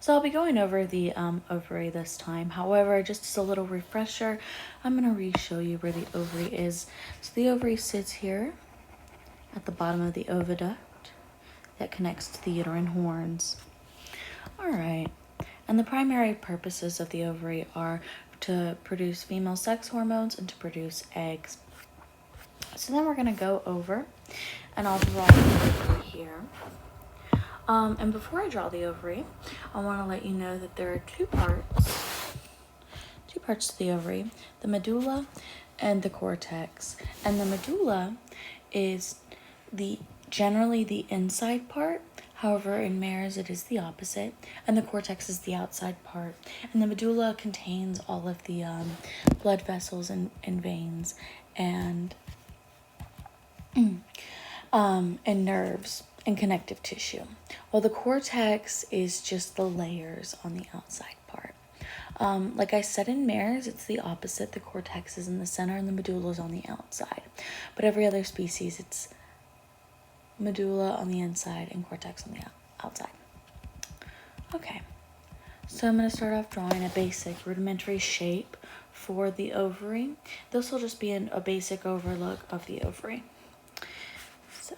So I'll be going over the ovary this time. However, just as a little refresher, I'm going to re-show you where the ovary is. So the ovary sits here at the bottom of the oviduct that connects to the uterine horns. All right. And the primary purposes of the ovary are to produce female sex hormones and to produce eggs. So then we're going to go over, and I'll draw the ovary here. And before I draw the ovary, I want to let you know that there are two parts to the ovary, the medulla and the cortex. And the medulla is generally the inside part. However, in mares, it is the opposite, and the cortex is the outside part. And the medulla contains all of the blood vessels and veins and nerves and connective tissue, while the cortex is just the layers on the outside part. Like I said, in mares, it's the opposite. The cortex is in the center and the medulla is on the outside. But every other species, it's medulla on the inside and cortex on the outside. Okay, so I'm going to start off drawing a basic rudimentary shape for the ovary. This will just be a basic overlook of the ovary. So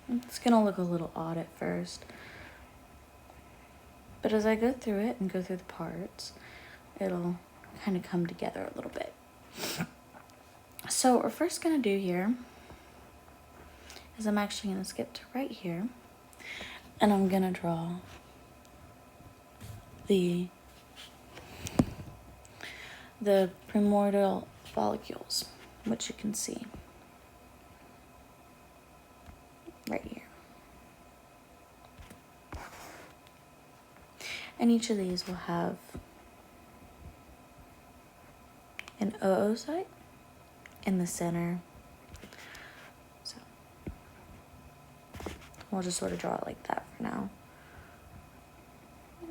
it's going to look a little odd at first, but as I go through it and go through the parts, it'll kind of come together a little bit. So what we're first going to do here is I'm actually going to skip to right here, and I'm going to draw the primordial follicles, which you can see right here. And each of these will have an oocyte in the center. So we'll just sort of draw it like that for now.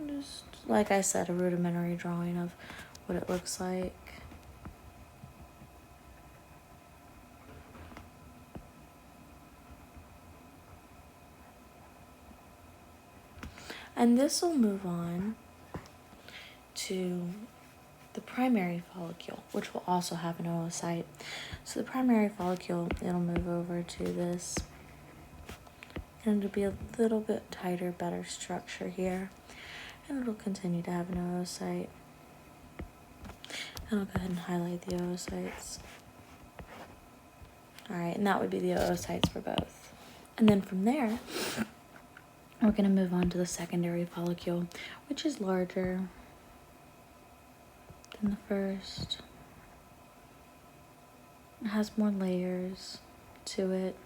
Just, like I said, a rudimentary drawing of what it looks like. And this will move on to the primary follicle, which will also have an oocyte. So the primary follicle, it'll move over to this, and it'll be a little bit tighter, better structure here, and it'll continue to have an oocyte. And I'll go ahead and highlight the oocytes. All right, and that would be the oocytes for both. And then from there, we're going to move on to the secondary follicle, which is larger than the first. It has more layers to it.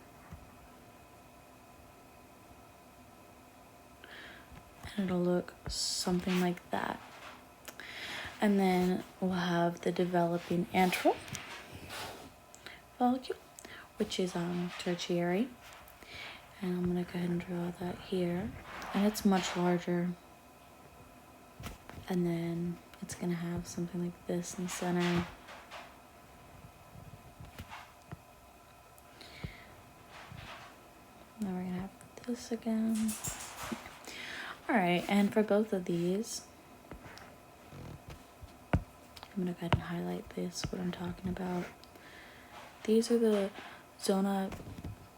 And it'll look something like that. And then we'll have the developing antral follicle, which is tertiary. And I'm going to go ahead and draw that here. And it's much larger. And then it's going to have something like this in the center. Now we're going to have this again. All right, and for both of these, I'm going to go ahead and highlight this, what I'm talking about. These are the zona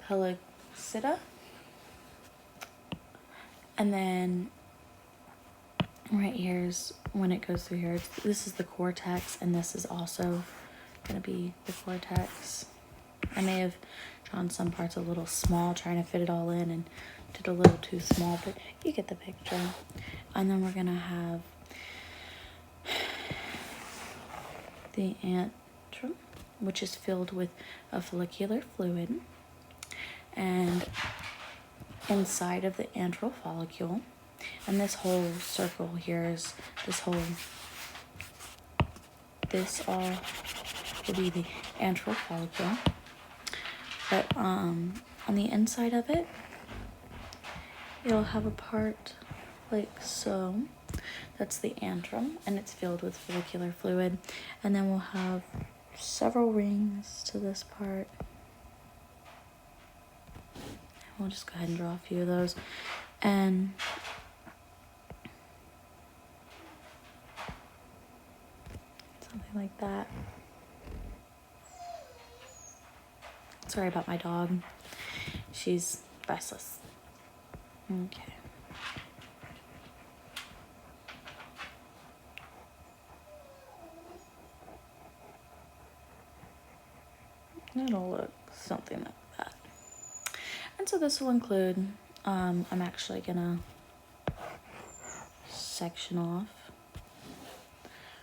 pellucida. And then right here's when it goes through here. This is the cortex, and this is also going to be the cortex. I may have drawn some parts a little small, trying to fit it all in, and did a little too small, but you get the picture. And then we're going to have the antrum, which is filled with a follicular fluid. And inside of the antral follicle, and this whole circle here is this all will be the antral follicle. But on the inside of it, it'll have a part like so. That's the antrum, and it's filled with follicular fluid. And then we'll have several rings to this part. We'll just go ahead and draw a few of those. And something like that. Sorry about my dog. She's restless. Okay. It'll look something like that. And so this will include, I'm actually gonna section off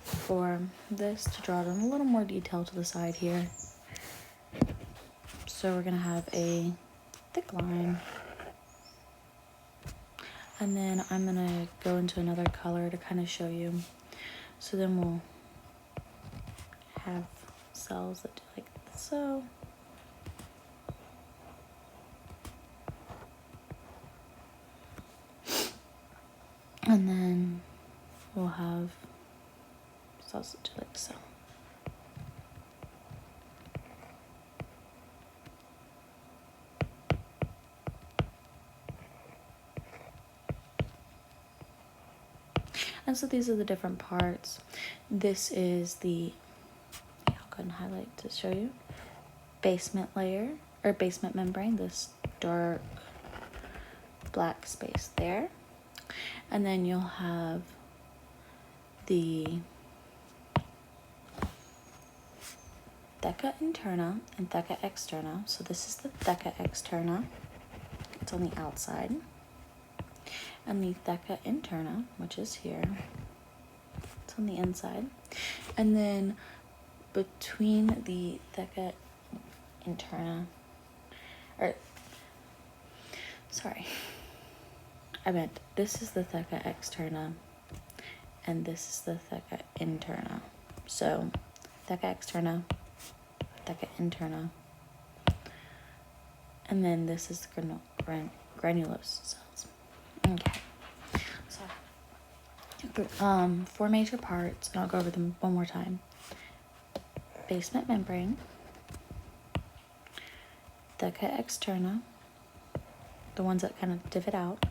for this to draw in a little more detail to the side here. So we're gonna have a thick line, and then I'm gonna go into another color to kind of show you. So then we'll have cells that do like so. And then we'll have cells that do like so. And so these are the different parts. This is the, I'll go ahead and highlight to show you, basement layer, or basement membrane, this dark black space there. And then you'll have the theca interna and theca externa. So this is the theca externa, it's on the outside. And the theca interna, which is here, it's on the inside. And then between the theca interna, or sorry, I meant this is the theca externa and this is the theca interna. So theca externa, theca interna, and then this is the granulose cells. Okay, so 4 major parts, and I'll go over them one more time. Basement membrane, theca externa, the ones that kind of divot out,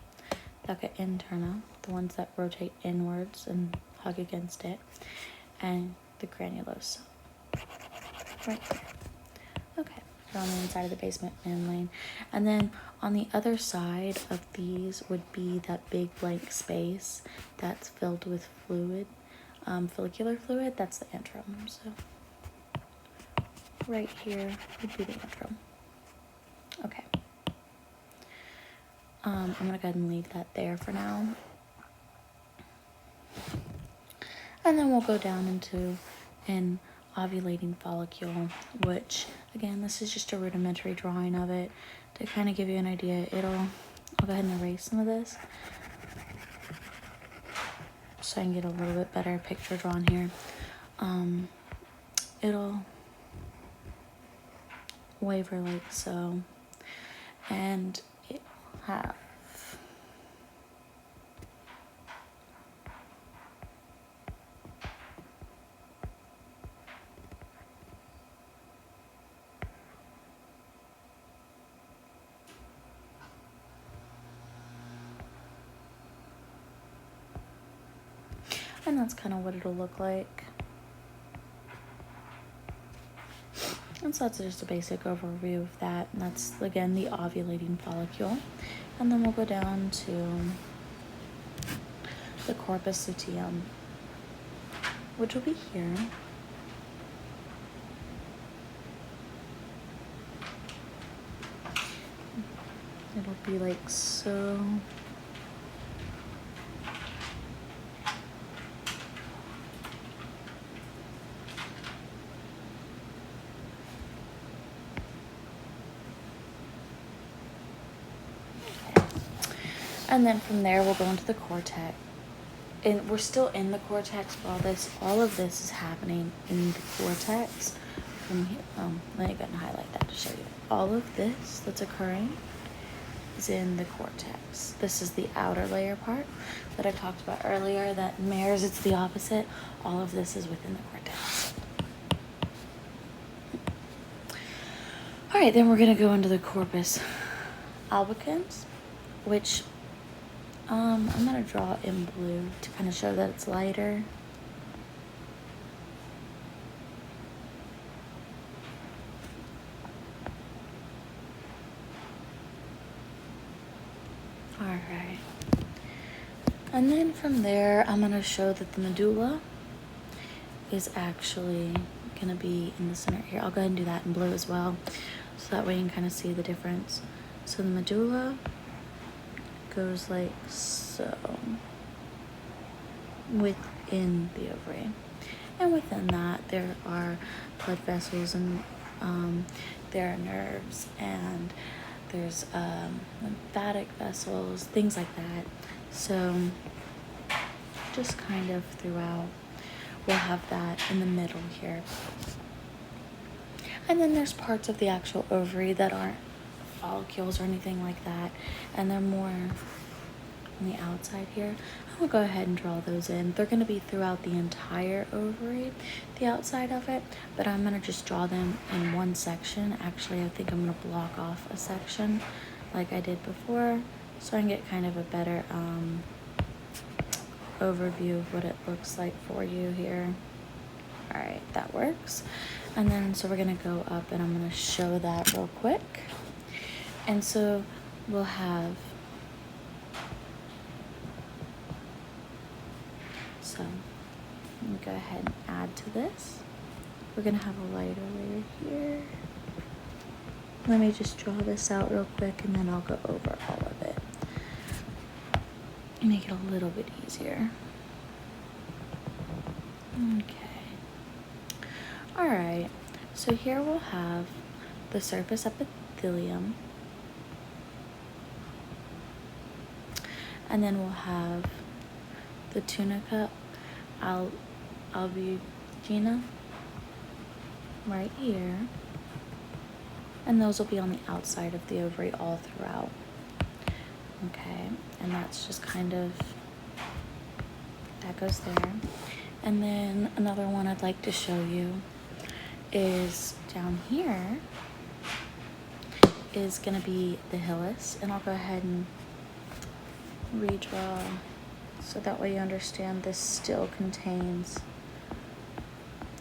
theca interna, the ones that rotate inwards and hug against it, and the granulose cell. Right there. Okay, so on the inside of the basement membrane. And then on the other side of these would be that big blank space that's filled with fluid, follicular fluid. That's the antrum. So right here would be the antrum. Okay. I'm gonna go ahead and leave that there for now. And then we'll go down into an ovulating follicle, which again, this is just a rudimentary drawing of it to kind of give you an idea. I'll go ahead and erase some of this so I can get a little bit better picture drawn here. It'll waver like so, and it will have and that's kind of what it'll look like. And so that's just a basic overview of that. And that's, again, the ovulating follicle. And then we'll go down to the corpus luteum, which will be here. It'll be like so. And then from there, we'll go into the cortex. And we're still in the cortex for all of this is happening in the cortex. From here, let me go and highlight that to show you. All of this that's occurring is in the cortex. This is the outer layer part that I talked about earlier that mares, it's the opposite. All of this is within the cortex. All right, then we're gonna go into the corpus albicans, which I'm gonna draw in blue to kind of show that it's lighter. All right. And then from there, I'm gonna show that the medulla is actually gonna be in the center here. I'll go ahead and do that in blue as well, so that way you can kind of see the difference. So the medulla goes like so within the ovary, and within that there are blood vessels, and there are nerves, and there's lymphatic vessels, things like that. So just kind of throughout, we'll have that in the middle here. And then there's parts of the actual ovary that aren't follicles or anything like that, and they're more on the outside here. I will go ahead and draw those in. They're going to be throughout the entire ovary, the outside of it, but I'm going to just draw them in one section. Actually, I think I'm going to block off a section like I did before, so I can get kind of a better overview of what it looks like for you here. All right, that works. And then so we're going to go up, and I'm going to show that real quick. And so we'll have, so let me go ahead and add to this. We're gonna have a lighter layer here. Let me just draw this out real quick, and then I'll go over all of it. Make it a little bit easier. Okay. All right, so here we'll have the surface epithelium, and then we'll have the tunica albugina right here, and those will be on the outside of the ovary all throughout. Okay, and that's just kind of, that goes there. And then another one I'd like to show you is down here is gonna be the hilus, and I'll go ahead and redraw so that way you understand this still contains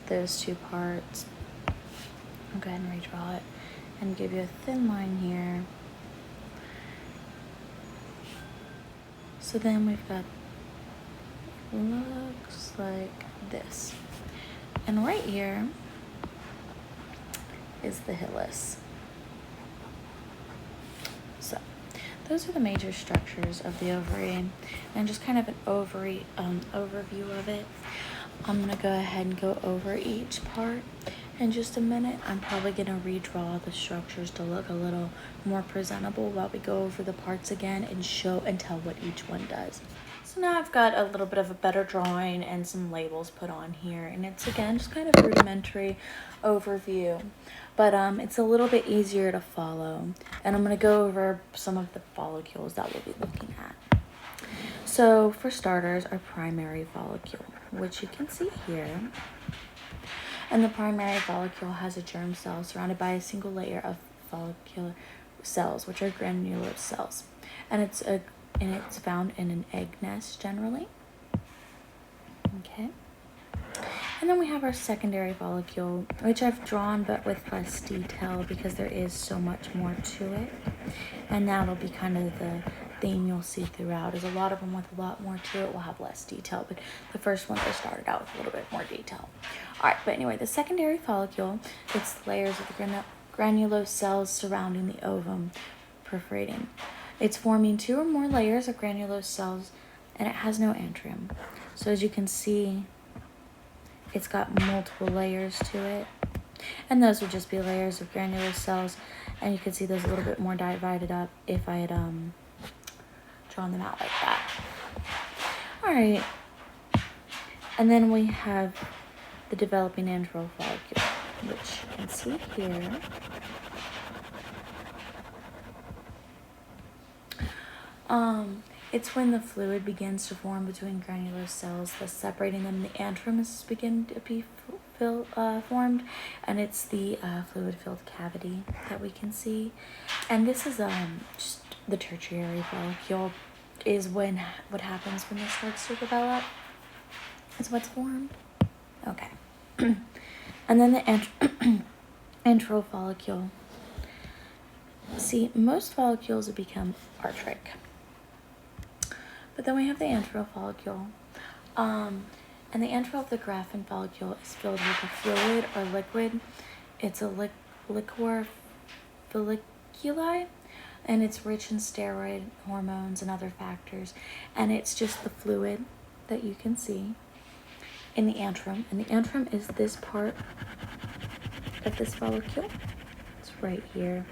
those two parts. I'll go ahead and redraw it and give you a thin line here. So then we've got, looks like this. And right here is the hilus. So those are the major structures of the ovary, and just kind of an ovary overview of it. I'm gonna go ahead and go over each part in just a minute. I'm probably gonna redraw the structures to look a little more presentable while we go over the parts again and show and tell what each one does. So now I've got a little bit of a better drawing and some labels put on here, and it's again just kind of rudimentary overview, but it's a little bit easier to follow, and I'm going to go over some of the follicles that we'll be looking at. So for starters, our primary follicle, which you can see here, and the primary follicle has a germ cell surrounded by a single layer of follicular cells, which are granulose cells, and it's found in an egg nest generally. Okay. And then we have our secondary follicle, which I've drawn but with less detail because there is so much more to it. And that'll be kind of the theme you'll see throughout, is a lot of them with a lot more to it will have less detail, but the first one they started out with a little bit more detail. All right, but anyway, the secondary follicle, it's layers of the granulose cells surrounding the ovum perforating. It's forming two or more layers of granulose cells, and it has no antrium. So as you can see, it's got multiple layers to it, and those would just be layers of granulose cells, and you can see those a little bit more divided up if I had drawn them out like that. All right, and then we have the developing antral follicle, which you can see here. It's when the fluid begins to form between granulose cells, thus separating them. The antrum is begin to be formed, and it's the fluid-filled cavity that we can see. And this is just the tertiary follicle is what happens when this starts to develop. Is what's formed. Okay. And then the antral follicle. See, most follicles become arteric. But then we have the antral follicle. And the antral of the graphene follicle is filled with a fluid or liquid. It's a liquor folliculi, and it's rich in steroid hormones and other factors. And it's just the fluid that you can see in the antrum. And the antrum is this part of this follicle. It's right here.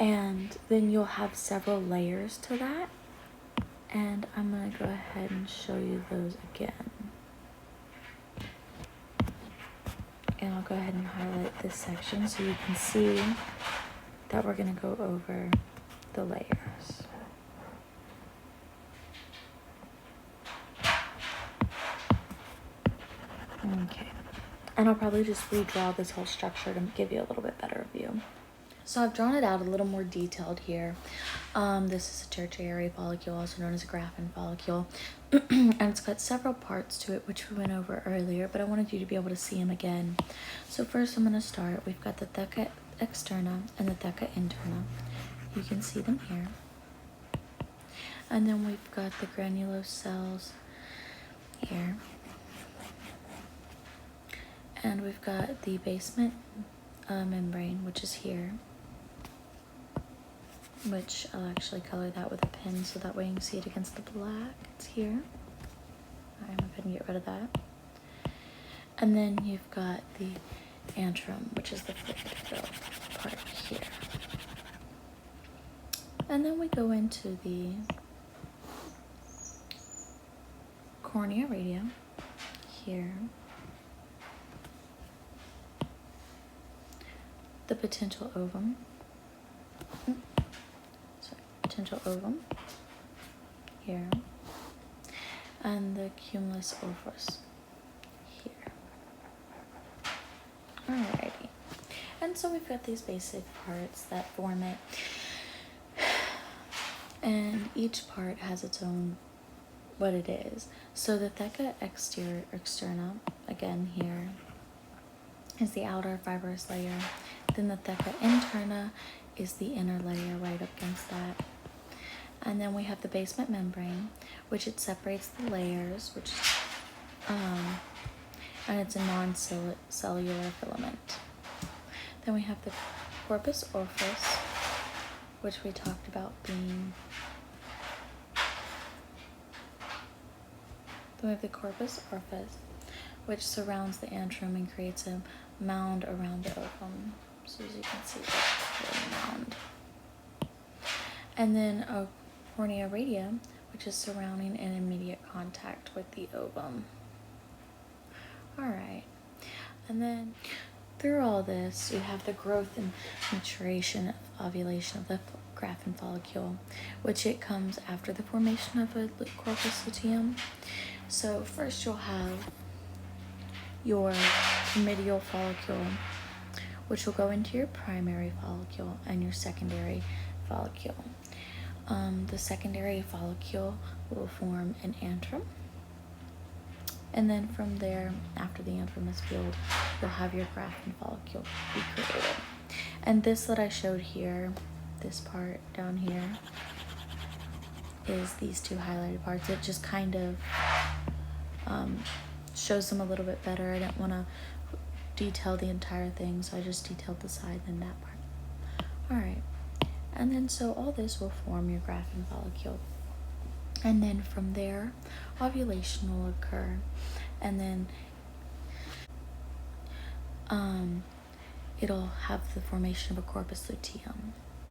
And then you'll have several layers to that. And I'm going to go ahead and show you those again. And I'll go ahead and highlight this section so you can see that we're going to go over the layers. Okay. And I'll probably just redraw this whole structure to give you a little bit better view. So I've drawn it out a little more detailed here. This is a tertiary follicle, also known as a graphene follicle. And it's got several parts to it, which we went over earlier, but I wanted you to be able to see them again. So first I'm going to start. We've got the theca externa and the theca interna. You can see them here. And then we've got the granulose cells here. And we've got the basement membrane, which is here. Which I'll actually color that with a pen so that way you can see it against the black. It's here. I'm going to get rid of that. And then you've got the antrum, which is the fluid-filled part here. And then we go into the cornea radium here. The potential ovum. Potential ovum here, and the cumulus ovrus here. Alrighty, and so we've got these basic parts that form it, and each part has its own what it is. So the theca externa, again here, is the outer fibrous layer. Then the theca interna is the inner layer right up against that. And then we have the basement membrane, which it separates the layers, which and it's a non-cellular filament. Then we have the corpus orphus, which we talked about being. Then we have the corpus orphus, which surrounds the antrum and creates a mound around the ovum. So as you can see, that's a mound. And then a cornea radium, which is surrounding in immediate contact with the ovum. Alright, and then through all this, you have the growth and maturation of ovulation of the graphene follicle, which it comes after the formation of a corpus luteum. So first you'll have your medial follicle, which will go into your primary follicle and your secondary follicle. The secondary follicle will form an antrum. And then from there, after the antrum is filled, you'll have your graphene follicle be created. And this that I showed here, this part down here, is these two highlighted parts. It just kind of shows them a little bit better. I didn't want to detail the entire thing, so I just detailed the side and that part. Alright. And then so all this will form your graphene follicle. And then from there, ovulation will occur. And then it'll have the formation of a corpus luteum.